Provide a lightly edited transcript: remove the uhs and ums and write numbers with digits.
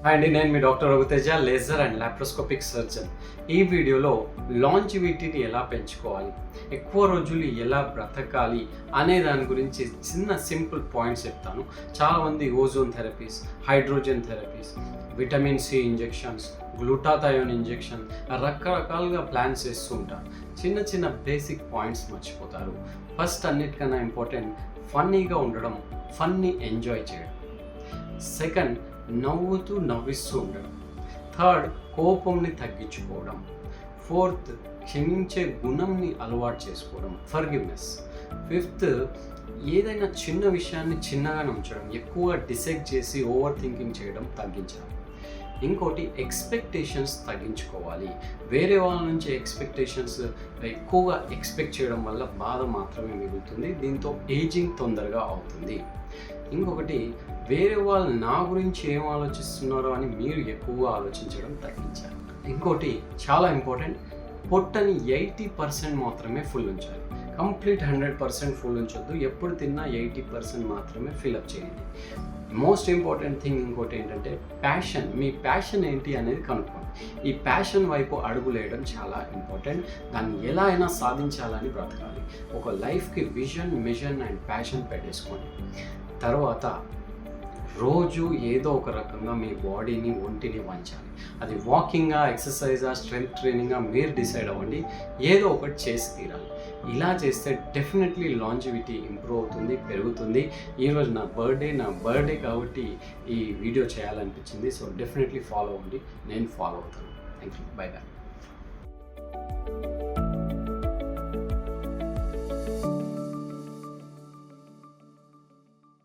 Hi అండి, నేను మీ doctor Raghuteja, laser and laparoscopic surgeon. ఈ వీడియోలో లాంజివిటీని ఎలా పెంచుకోవాలి, ఎక్కువ రోజులు ఎలా బ్రతకాలి అనే దాని గురించి చిన్న సింపుల్ పాయింట్స్ చెప్తాను. చాలామంది ozone therapies, hydrogen therapies, vitamin C injections, glutathione injection, రకరకాలుగా ప్లాన్స్ చేస్తూ ఉంటారు. చిన్న చిన్న బేసిక్ పాయింట్స్ మర్చిపోతారు. ఫస్ట్ అన్నిటికన్నా ఇంపార్టెంట్ ఫన్నీగా ఉండడం, ఫన్నీ ఎంజాయ్ చేయడం. సెకండ్, నవ్వుతూ నవ్విస్తూ ఉండడం. థర్డ్, కోపంని తగ్గించుకోవడం. ఫోర్త్, క్షమించే గుణంని అలవాటు చేసుకోవడం, ఫర్గివ్నెస్. ఫిఫ్త్, ఏదైనా చిన్న విషయాన్ని చిన్నగానే ఉంచడం, ఎక్కువ డిసైడ్ చేసి ఓవర్ థింకింగ్ చేయడం తగ్గించాలి. ఇంకోటి, ఎక్స్పెక్టేషన్స్ తగ్గించుకోవాలి. వేరే వాళ్ళ నుంచి ఎక్స్పెక్టేషన్స్ ఎక్కువగా ఎక్స్పెక్ట్ చేయడం వల్ల బాధ మాత్రమే మిగులుతుంది. దీంతో ఏజింగ్ తొందరగా అవుతుంది. ఇంకొకటి, వేరే వాళ్ళు నా గురించి ఏం ఆలోచిస్తున్నారో అని మీరు ఎక్కువగా ఆలోచించడం తగ్గించాలి. ఇంకోటి చాలా ఇంపార్టెంట్, పొట్టని 80% మాత్రమే ఫుల్ ఉంచాలి. కంప్లీట్ 100% ఫుల్ ఉంచొద్దు. ఎప్పుడు తిన్నా 80% మాత్రమే ఫిల్అప్ చేయండి. మోస్ట్ ఇంపార్టెంట్ థింగ్ ఇంకోటి ఏంటంటే ప్యాషన్. మీ ప్యాషన్ ఏంటి అనేది కనుక్కోండి. ఈ ప్యాషన్ వైపు అడుగులేయడం చాలా ఇంపార్టెంట్. దాన్ని ఎలా అయినా సాధించాలని బ్రతకాలి. ఒక లైఫ్కి విజన్, మిషన్ అండ్ ప్యాషన్ పెట్టేసుకోండి. తర్వాత రోజు ఏదో ఒక రకంగా మీ బాడీని, ఒంటిని వంచాలి. అది వాకింగా, ఎక్సర్సైజా, స్ట్రెంగ్త్ ట్రైనింగా మీరు డిసైడ్ అవ్వండి. ఏదో ఒకటి చేసి తీరాలి. ఇలా చేస్తే డెఫినెట్లీ లాంజివిటీ ఇంప్రూవ్ అవుతుంది, పెరుగుతుంది. ఈరోజు నా బర్త్డే కాబట్టి ఈ వీడియో చేయాలనిపించింది. సో డెఫినెట్లీ ఫాలో అవ్వండి. నేను ఫాలో అవుతాను. Thank you. Bye bye.